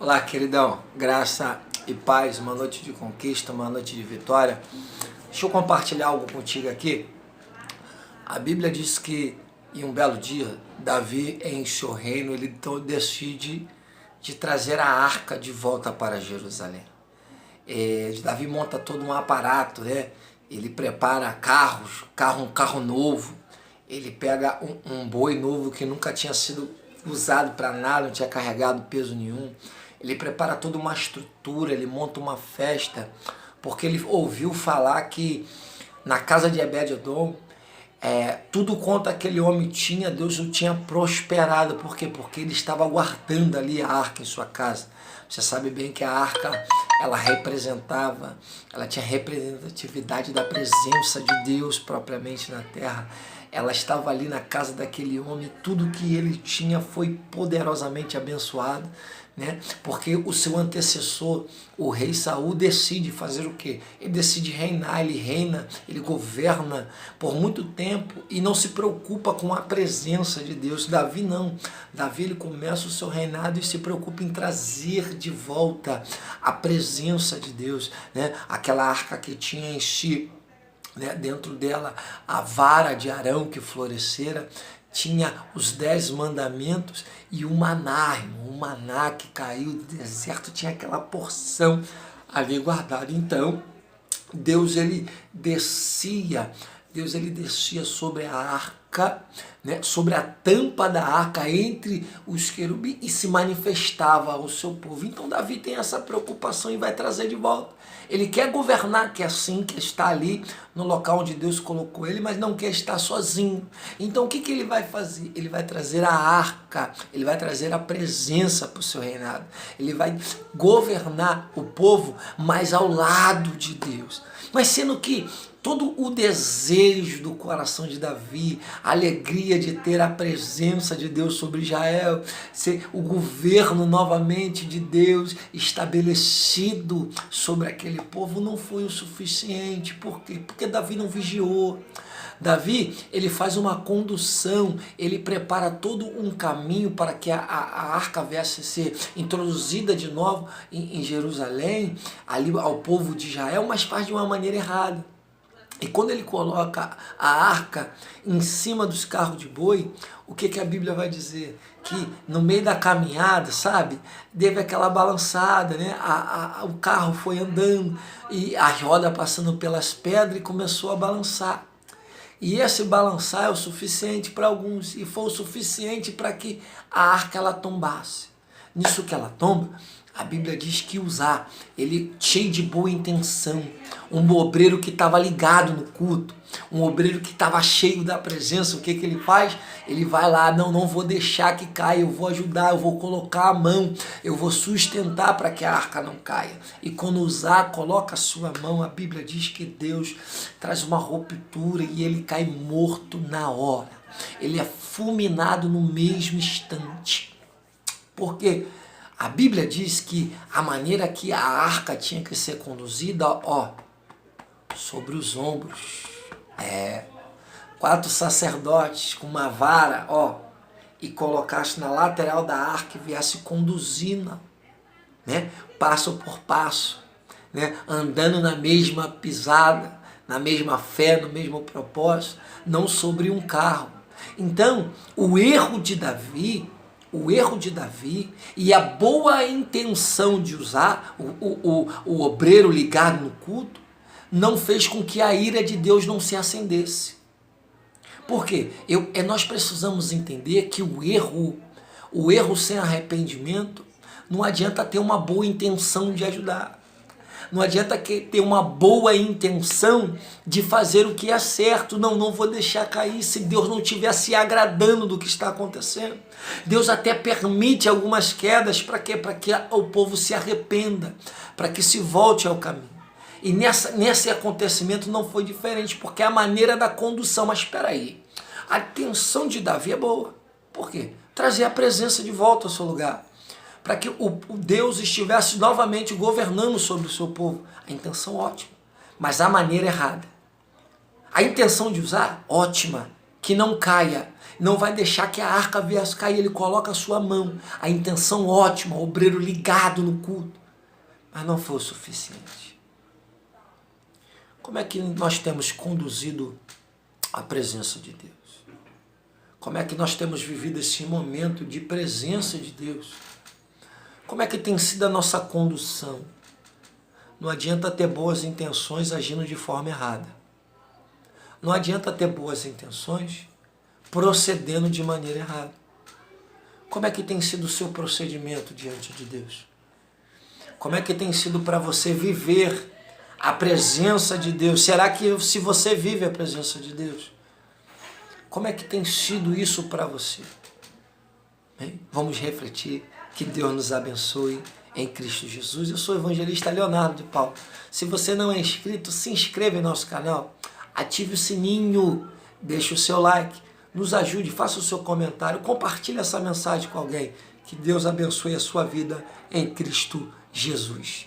Olá, queridão. Graça e paz, uma noite de conquista, uma noite de vitória. Deixa eu compartilhar algo contigo aqui. A Bíblia diz que em um belo dia, Davi enche o reino, ele então decide de trazer a arca de volta para Jerusalém. Davi monta todo um aparato, né? Ele prepara carros, um carro novo, ele pega um boi novo que nunca tinha sido usado para nada, não tinha carregado peso nenhum. Ele prepara toda uma estrutura, ele monta uma festa, porque ele ouviu falar que na casa de Obed-Edom, tudo quanto aquele homem tinha, Deus o tinha prosperado. Por quê? Porque ele estava guardando ali a arca em sua casa. Você sabe bem que a arca, ela tinha representatividade da presença de Deus propriamente na terra. Ela estava ali na casa daquele homem, tudo que ele tinha foi poderosamente abençoado, né? Porque o seu antecessor, o rei Saul, decide fazer o quê? Ele decide reinar, ele reina, ele governa por muito tempo e não se preocupa com a presença de Deus. Davi não. Davi ele começa o seu reinado e se preocupa em trazer de volta a presença de Deus, né? Aquela arca que tinha em si, né, dentro dela a vara de Arão que florescera, tinha os 10 mandamentos e o maná, irmão, o maná que caiu do deserto, tinha aquela porção ali guardada. Então, Deus ele descia sobre a arca, né, sobre a tampa da arca entre os querubins e se manifestava ao seu povo. Então Davi tem essa preocupação e vai trazer de volta. Ele quer governar, quer estar ali no local onde Deus colocou ele, mas não quer estar sozinho. Então o que ele vai fazer? Ele vai trazer a arca, ele vai trazer a presença para o seu reinado. Ele vai governar o povo, mas ao lado de Deus. Mas sendo que todo o desejo do coração de Davi, a alegria de ter a presença de Deus sobre Israel, ser o governo novamente de Deus estabelecido sobre aquele povo, não foi o suficiente. Por quê? Porque Davi não vigiou. Davi, ele faz uma condução, ele prepara todo um caminho para que a arca viesse a ser introduzida de novo em Jerusalém, ali ao povo de Israel, mas faz de uma maneira errada. E quando ele coloca a arca em cima dos carros de boi, o que a Bíblia vai dizer? Que no meio da caminhada, sabe, teve aquela balançada, né? O carro foi andando e a roda passando pelas pedras e começou a balançar. E esse balançar é o suficiente para alguns, e foi o suficiente para que a arca ela tombasse. Nisso que ela tomba, a Bíblia diz que Uzá, ele cheio de boa intenção, um obreiro que estava ligado no culto, um obreiro que estava cheio da presença, o que ele faz? Ele vai lá, não vou deixar que caia, eu vou ajudar, eu vou colocar a mão, eu vou sustentar para que a arca não caia. E quando Uzá coloca a sua mão, a Bíblia diz que Deus traz uma ruptura e ele cai morto na hora. Ele é fulminado no mesmo instante. Por quê? A Bíblia diz que a maneira que a arca tinha que ser conduzida, sobre os ombros. 4 sacerdotes com uma vara, e colocasse na lateral da arca e viesse conduzindo, né, passo por passo, né, andando na mesma pisada, na mesma fé, no mesmo propósito, não sobre um carro. Então, o erro de Davi e a boa intenção de usar o obreiro ligado no culto não fez com que a ira de Deus não se acendesse. Por quê? Nós precisamos entender que o erro sem arrependimento, não adianta ter uma boa intenção de ajudar. Não adianta ter uma boa intenção de fazer o que é certo. Não vou deixar cair se Deus não estiver se agradando do que está acontecendo. Deus até permite algumas quedas para quê? Para que o povo se arrependa, para que se volte ao caminho. E nesse acontecimento não foi diferente, porque é a maneira da condução. Mas espera aí, a intenção de Davi é boa. Por quê? Trazer a presença de volta ao seu lugar, para que o Deus estivesse novamente governando sobre o seu povo. A intenção ótima, mas a maneira errada. A intenção de usar, ótima, que não caia, não vai deixar que a arca viesse cair, ele coloca a sua mão, a intenção ótima, o obreiro ligado no culto, mas não foi o suficiente. Como é que nós temos conduzido a presença de Deus? Como é que nós temos vivido esse momento de presença de Deus? Como é que tem sido a nossa condução? Não adianta ter boas intenções agindo de forma errada. Não adianta ter boas intenções procedendo de maneira errada. Como é que tem sido o seu procedimento diante de Deus? Como é que tem sido para você viver a presença de Deus? Será que se você vive a presença de Deus, como é que tem sido isso para você? Bem, vamos refletir. Que Deus nos abençoe em Cristo Jesus. Eu sou o evangelista Leonardo de Paula. Se você não é inscrito, se inscreva em nosso canal, ative o sininho, deixe o seu like, nos ajude, faça o seu comentário, compartilhe essa mensagem com alguém. Que Deus abençoe a sua vida em Cristo Jesus.